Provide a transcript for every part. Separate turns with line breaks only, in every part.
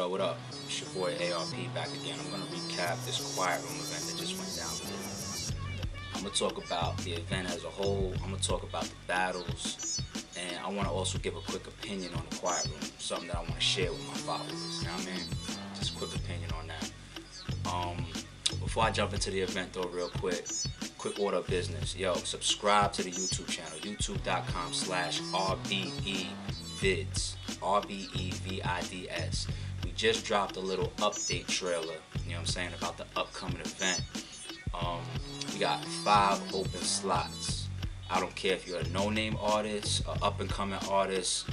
What up? It's your boy A.R.P back again. I'm gonna recap this quiet room event that just went down today. I'm gonna talk about the event as a whole. I'm gonna talk about the battles, and I want to also give a quick opinion on the quiet room, something that I want to share with my followers. You know what I mean? Just a quick opinion on that. Before I jump into the event though, real quick order of business. Yo, subscribe to the YouTube channel, youtube.com/r.b.e vids, r.b.e vids. We just dropped a little update trailer, you know what I'm saying, about the upcoming event. We got 5 open slots. I don't care if you're a no-name artist, an up-and-coming artist,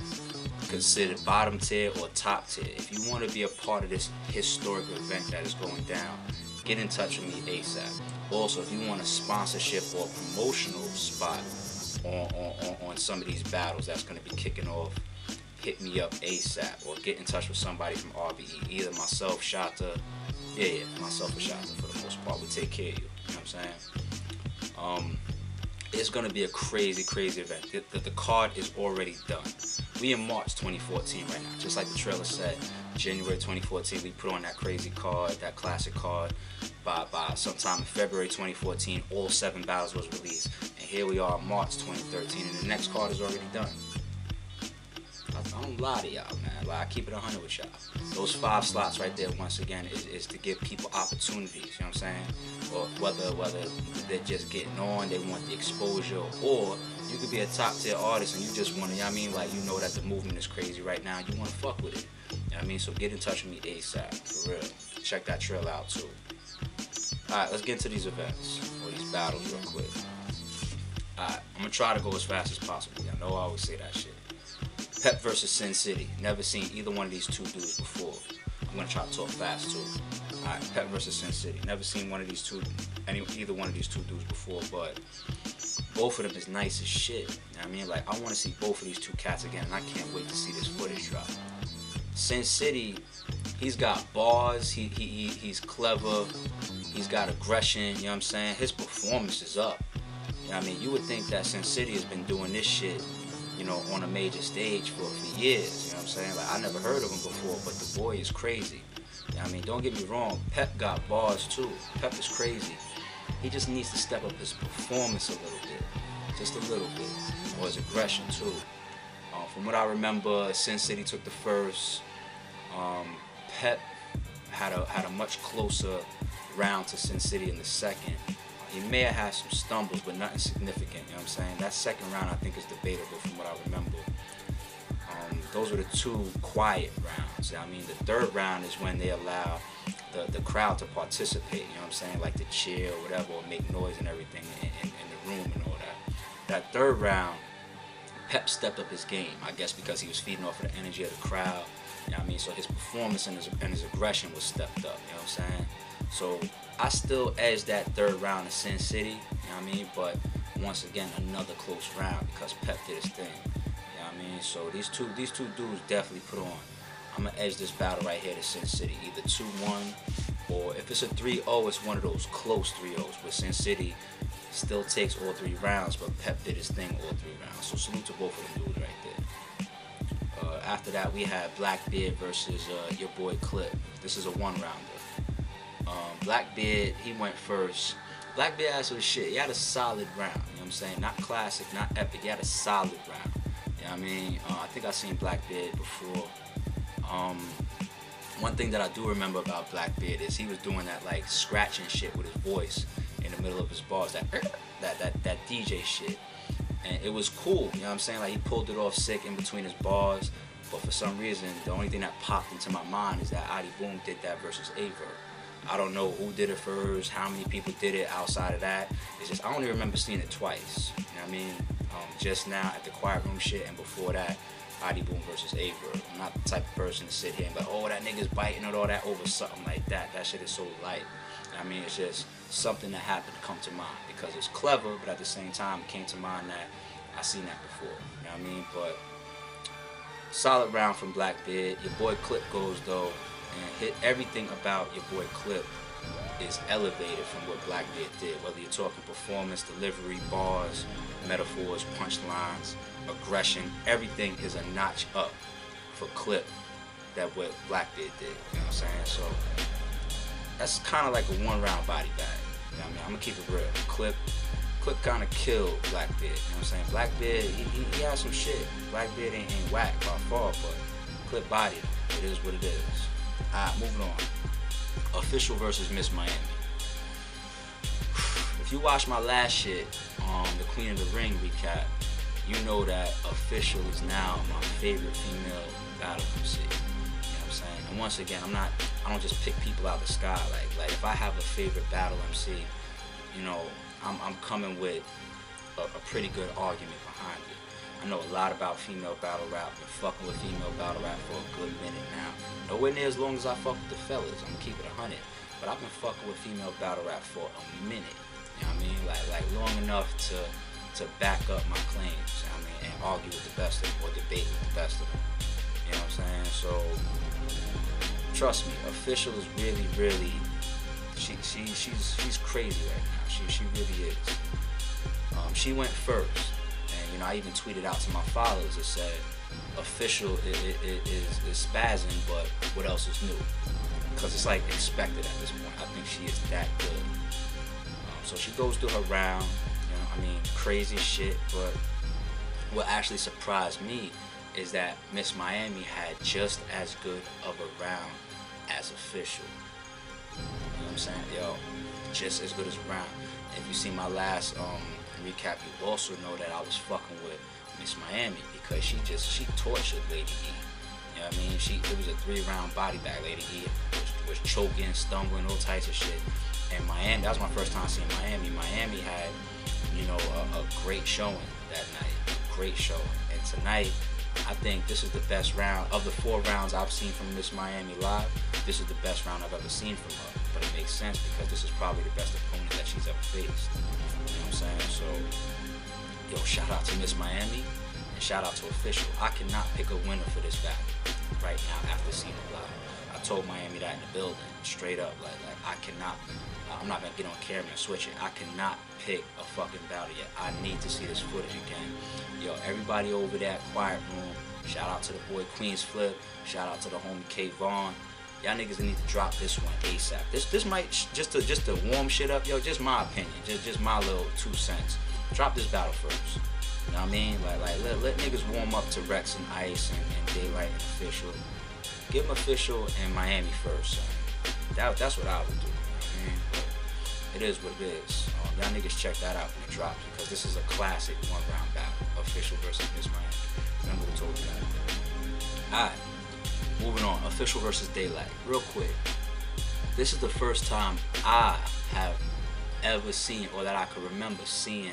considered bottom tier or top tier. If you want to be a part of this historic event that is going down, get in touch with me ASAP. Also, if you want a sponsorship or a promotional spot on some of these battles that's going to be kicking off, hit me up ASAP, or get in touch with somebody from r.b.e. Either myself, Shata, myself or Shata for the most part. We take care of you, you know what I'm saying? It's going to be a crazy event. The card is already done. We in March 2014 right now. Just like the trailer said, January 2014, we put on that crazy card, that classic card. By sometime in February 2014, all 7 battles was released. And here we are, March 2013, and the next card is already done. I don't lie to y'all, man. Like, I keep it 100 with y'all. Those 5 slots right there, once again, is to give people opportunities, you know what I'm saying? Or whether they're just getting on, they want the exposure, or you could be a top tier artist and you just want to, you know what I mean? Like, you know that the movement is crazy right now, you want to fuck with it. You know what I mean? So get in touch with me ASAP, for real. Check that trailer out too. Alright, let's get into these events, or these battles real quick. Alright, I'm going to try to go as fast as possible. I know I always say that shit. Pep versus SinSity. Never seen either one of these two dudes before. I'm going to try to talk fast too. Alright, Pep versus SinSity. Never seen either one of these two dudes before, but both of them is nice as shit. You know what I mean? Like, I want to see both of these 2 cats again, and I can't wait to see this footage drop. SinSity, he's got bars, he's clever, he's got aggression, you know what I'm saying? His performance is up. You know what I mean? You would think that SinSity has been doing this shit, you know, on a major stage for years, you know what I'm saying? Like, I never heard of him before, but the boy is crazy. You know what I mean? Don't get me wrong, Pep got bars too. Pep is crazy. He just needs to step up his performance a little bit, just a little bit, or his aggression too. From what I remember, SinSity took the first. Pep had a much closer round to SinSity in the second. He may have had some stumbles, but nothing significant, you know what I'm saying? That second round I think is debatable from what I remember. Those were the 2 quiet rounds. I mean, the 3rd round is when they allow the crowd to participate, you know what I'm saying? Like to cheer or whatever, or make noise and everything in the room and all that. That 3rd round, Pep stepped up his game, I guess because he was feeding off of the energy of the crowd. You know what I mean? So his performance and his aggression was stepped up, you know what I'm saying? So I still edge that 3rd round of SinSity, you know what I mean? But once again, another close round because Pep did his thing, you know what I mean? So these two dudes definitely put on. I'm going to edge this battle right here to SinSity, either 2-1, or if it's a 3-0, it's one of those close 3-0s where SinSity still takes all 3 rounds, but Pep did his thing all 3 rounds. So salute to both of them dudes right there. After that, we had Blackbeard versus your boy Clip. This is a 1-rounder. Blackbeard, he went first. Blackbeard had some shit. He had a solid round. You know what I'm saying? Not classic, not epic. He had a solid round. You know what I mean? I think I've seen Blackbeard before. One thing that I do remember about Blackbeard is he was doing that like scratching shit with his voice in the middle of his bars. That DJ shit. And it was cool, you know what I'm saying? Like, he pulled it off sick in between his bars, but for some reason, the only thing that popped into my mind is that r.b.e did that versus A.R.P. I don't know who did it first, how many people did it outside of that. It's just, I only remember seeing it twice, you know what I mean? Just now at the quiet room shit, and before that, r.b.e versus A.R.P. I'm not the type of person to sit here and be like, oh, that nigga's biting and all that over something like that. That shit is so light. I mean, it's just something that happened to come to mind because it's clever, but at the same time, it came to mind that I seen that before. You know what I mean? But solid round from Blackbeard. Your boy Clip goes though, and hit everything about your boy Clip is elevated from what Blackbeard did. Whether you're talking performance, delivery, bars, metaphors, punchlines, aggression, everything is a notch up for Clip. that what Blackbeard did. You know what I'm saying? So that's kind of like a 1-round body bag. You know what I mean? I'm gonna keep it real. Clip kind of killed Blackbeard. You know what I'm saying? Blackbeard, he had some shit. Blackbeard ain't whack by far, but Clip bodied him. It is what it is. Alright, moving on. Official versus Miss Miami. If you watch my last shit, the Queen of the Ring recap, you know that Official is now my favorite female battle MC. You know what I'm saying? And once again, I don't just pick people out of the sky. Like if I have a favorite battle MC, you know, I'm coming with a pretty good argument behind it. I know a lot about female battle rap. Been fucking with female battle rap for a good minute now. Nowhere near as long as I fuck with the fellas. I'm gonna keep it 100. But I've been fucking with female battle rap for a minute. You know what I mean? Like long enough to back up my claims. You know what I mean? And argue with the best of them or debate with the best of them. You know what I'm saying? So trust me, Official is really she's crazy right now. She really is. She went first. And, you know, I even tweeted out to my followers that said, Official is spazzing, but what else is new? Because it's like expected at this point. I think she is that good. So she goes through her round, you know, I mean, crazy shit, but what actually surprised me is that Miss Miami had just as good of a round as Official. You know what I'm saying? Yo, just as good as a round. If you see my last recap, you also know that I was fucking with Miss Miami because she tortured Lady E. You know what I mean? It was a 3-round body bag. Lady E was choking, stumbling, all types of shit. And Miami, that was my first time seeing Miami. Miami had, you know, a great showing that night. A great showing. And tonight, I think this is the best round. Of the 4 rounds I've seen from Miss Miami live, this is the best round I've ever seen from her. But it makes sense because this is probably the best opponent that she's ever faced. You know what I'm saying? So, yo, shout out to Miss Miami and shout out to Official. I cannot pick a winner for this battle right now after seeing it live. I told Miami that in the building, straight up. Like I cannot, I'm not gonna get on camera and switch it. I cannot pick a fucking battle yet. I need to see this footage again. Yo, everybody over there at Quiet Room, shout out to the boy Queens Flip, shout out to the homie K Vaughn. Y'all niggas need to drop this one ASAP. This might just to warm shit up, yo. Just my opinion, just my little 2 cents. Drop this battle first. You know what I mean? Like let niggas warm up to Rex and Ice and Daylyt and Official. Give them Official and Miami first. That's what I would do. You know what I mean? But it is what it is. Y'all niggas check that out when it drops because this is a classic 1-round battle. Official versus Miss Miami. Remember we told you that. Alright. Moving on, Official versus Daylyt. Real quick, this is the first time I have ever seen, or that I can remember seeing,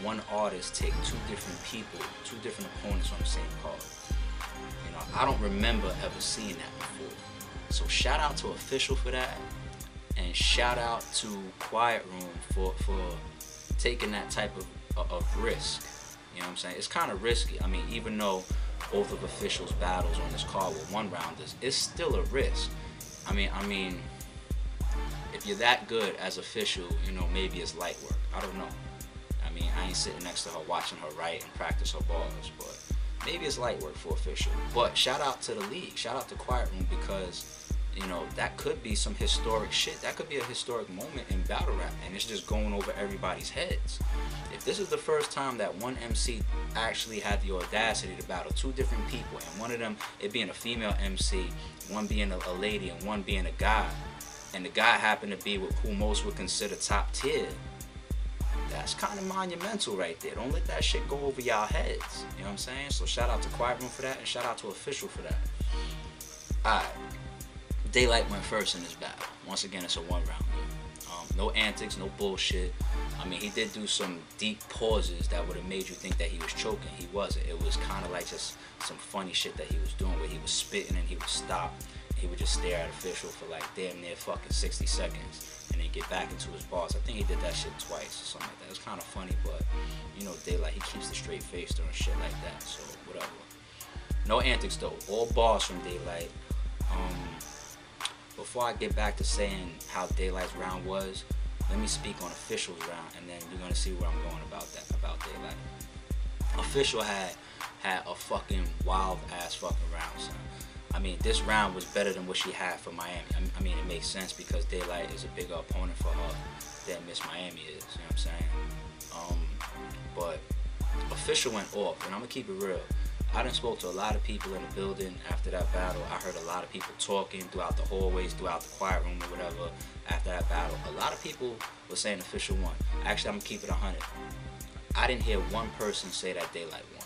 one artist take 2 different people, 2 different opponents on the same card. You know, I don't remember ever seeing that before. So shout out to Official for that, and shout out to Quiet Room for taking that type of risk. You know what I'm saying? It's kind of risky. I mean, even though both of Official's battles on this card were 1-rounders, it's still a risk. I mean, if you're that good as Official, you know, maybe it's light work. I don't know. I mean, I ain't sitting next to her watching her write and practice her bars, but maybe it's light work for Official. But shout out to the league, shout out to Quiet Room, because, you know, that could be some historic shit. That could be a historic moment in battle rap, and it's just going over everybody's heads. If this is the first time that one MC actually had the audacity to battle 2 different people, and one of them, it being a female MC, one being a lady and one being a guy, and the guy happened to be who most would consider top tier, that's kind of monumental right there. Don't let that shit go over y'all heads. You know what I'm saying? So shout out to Quiet Room for that, and shout out to Official for that. Alright. Daylyt went first in this battle. Once again, it's a 1-round. No antics, no bullshit. I mean, he did do some deep pauses that would have made you think that he was choking. He wasn't. It was kind of like just some funny shit that he was doing, where he was spitting and he would stop. He would just stare at Official for like damn near fucking 60 seconds and then get back into his bars. I think he did that shit twice or something like that. It was kind of funny, but you know, Daylyt, he keeps the straight face during shit like that, so whatever. No antics though. All bars from Daylyt. Before I get back to saying how Daylight's round was, let me speak on Official's round, and then you're gonna see where I'm going about Daylyt. Official had a fucking wild ass fucking round, son. I mean, this round was better than what she had for Miami. I mean, it makes sense because Daylyt is a bigger opponent for her than Miss Miami is. You know what I'm saying? But official went off, and I'm gonna keep it real. I done spoke to a lot of people in the building after that battle. I heard a lot of people talking throughout the hallways, throughout the quiet room or whatever after that battle. A lot of people were saying official won. Actually, I'm gonna keep it 100. I didn't hear one person say that Daylyt won.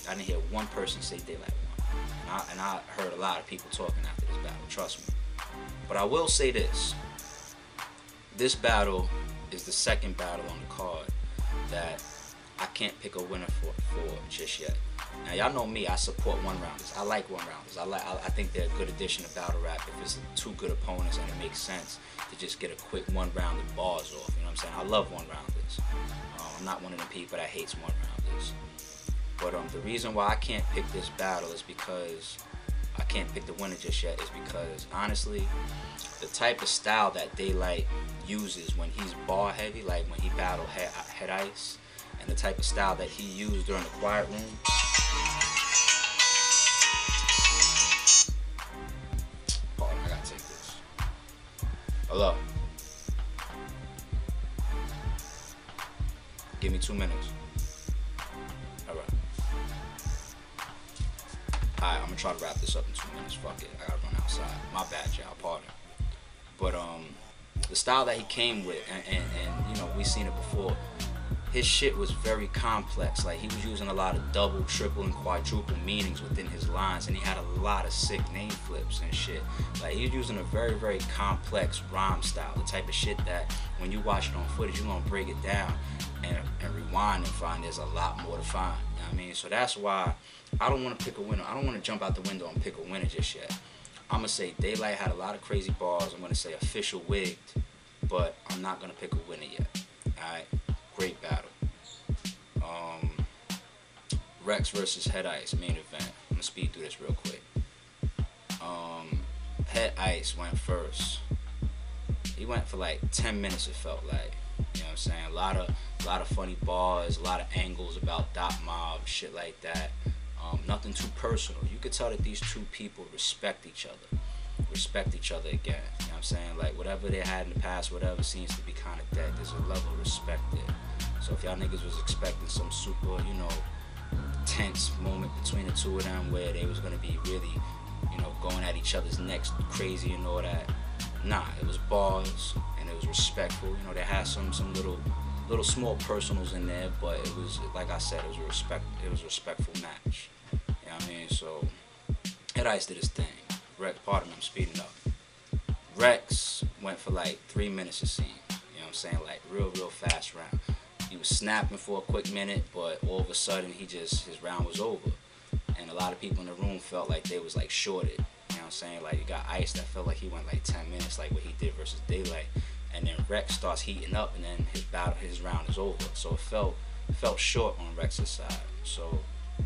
I didn't hear one person say Daylyt won. And I heard a lot of people talking after this battle, trust me. But I will say this. This battle is the second battle on the card that I can't pick a winner for just yet. Now y'all know me, I support one-rounders. I like one-rounders. I think they're a good addition to battle rap if it's two good opponents and it makes sense to just get a quick one-round and bars off. You know what I'm saying? I love one-rounders. I'm not one of them people that hates one-rounders. But the reason why I can't pick this battle is because I can't pick the winner just yet is because honestly, the type of style that Daylyt uses when he's bar heavy, like when he battled Head Ice, and the type of style that he used during the quiet room. Pardon, I gotta take this. Hello. Give me 2 minutes. Alright. Alright, I'm gonna try to wrap this up in 2 minutes. Fuck it. I gotta run outside. My bad, y'all. Pardon. But the style that he came with, and you know, we seen it before. His shit was very complex. Like, he was using a lot of double, triple, and quadruple meanings within his lines, and he had a lot of sick name flips and shit. Like, he was using a very, very complex rhyme style, the type of shit that when you watch it on footage, you're gonna break it down and rewind and find there's a lot more to find. You know what I mean? So that's why I don't want to pick a winner. I don't want to jump out the window and pick a winner just yet. I'm gonna say Daylyt had a lot of crazy bars. I'm gonna say official wigged, but I'm not gonna pick a winner yet. Alright? Great battle. Rex versus Head Ice, main event. I'm gonna speed through this real quick. Head Ice went first. He went for like 10 minutes, it felt like. You know what I'm saying? A lot of funny bars, a lot of angles about Dot Mob, shit like that. Nothing too personal. You could tell that these two people respect each other. Respect each other again. You know what I'm saying? Like, whatever they had in the past, whatever seems to be kind of dead. There's a level of respect there. So if y'all niggas was expecting some super, you know, tense moment between the two of them where they was gonna be really, you know, going at each other's necks crazy and all that, nah, it was bars and it was respectful. You know, they had some little small personals in there, but it was, like I said, it was a respectful match. You know what I mean? So Head Ice did his thing. Rex, pardon me, I'm speeding up. Rex went for like 3 minutes a scene. You know what I'm saying? Like real fast round. He was snapping for a quick minute, but all of a sudden his round was over. And a lot of people in the room felt like they was like shorted. You know what I'm saying? Like, you got Ice that felt like he went like 10 minutes, like what he did versus Daylyt. And then Rex starts heating up, and then his round is over. So it felt short on Rex's side. So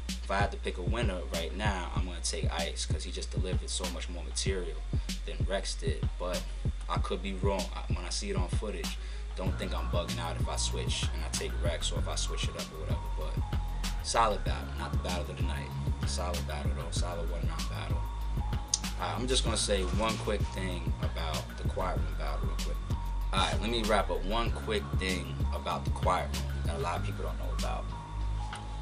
if I had to pick a winner right now, I'm gonna take Ice because he just delivered so much more material than Rex did. But I could be wrong. When I see it on footage, don't think I'm bugging out if I switch and I take Rex or if I switch it up or whatever. But solid battle, not the battle of the night. Solid battle though, solid one-round battle. I'm just gonna say one quick thing about the quiet room battle real quick. Alright, let me wrap up one quick thing about the quiet room that a lot of people don't know about.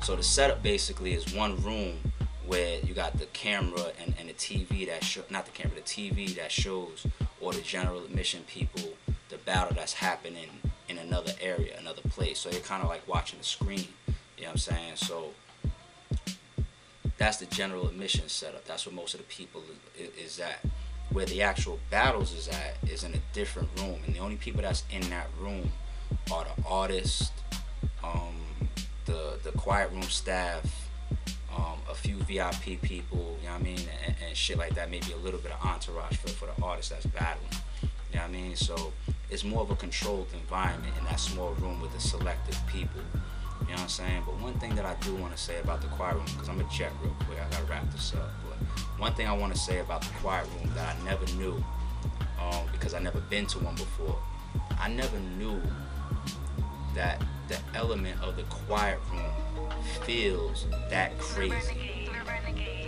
So the setup basically is one room where you got the camera and the TV that the TV that shows all the general admission people the battle that's happening in another area, another place. So you're kind of like watching the screen. You know what I'm saying? So that's the general admission setup. That's where most of the people is at. Where the actual battles is in a different room, and the only people that's in that room are the artists, the quiet room staff, a few VIP people, you know what I mean, and shit like that. Maybe a little bit of entourage for the artist that's battling. You know what I mean? So it's more of a controlled environment in that small room with the selective people. You know what I'm saying? But one thing that I do want to say about the quiet room, because I'm going to jet real quick, I got to wrap this up. But one thing I want to say about the quiet room that I never knew, because I never been to one before, I never knew that the element of the quiet room feels that crazy.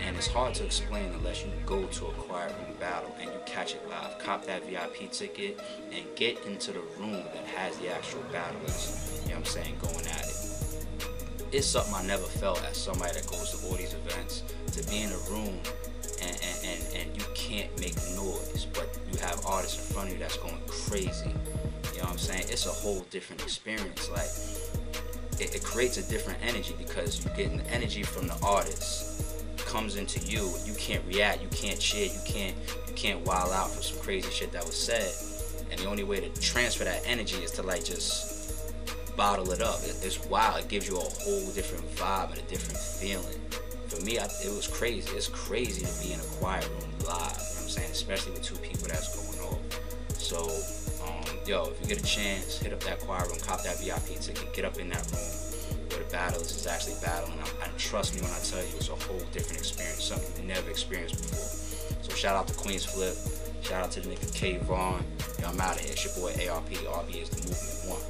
and it's hard to explain unless you go to a quiet room battle and you catch it live. Cop that VIP ticket and get into the room that has the actual battlers, you know what I'm saying, going at it. It's something I never felt as somebody that goes to all these events, to be in a room and you can't make noise, but you have artists in front of you that's going crazy. You know what I'm saying? It's a whole different experience. Like, it creates a different energy because you're getting the energy from the artist comes into you. You can't react, you can't cheer, you can't wild out for some crazy shit that was said. And the only way to transfer that energy is to like just bottle it up. It's wild. It gives you a whole different vibe and a different feeling. For me, it was crazy. It's crazy to be in a quiet room live, you know what I'm saying? Especially with two people that's going on. So, yo, if you get a chance, hit up that quiet room, cop that VIP ticket, get up in that room where the battlers is actually battling. And trust me when I tell you, it's a whole different experience, something you've never experienced before. So shout out to Queens Flip, shout out to the nigga K Vaughn. Yo, I'm out of here. It's your boy A.R.P. R.B.E is the movement one.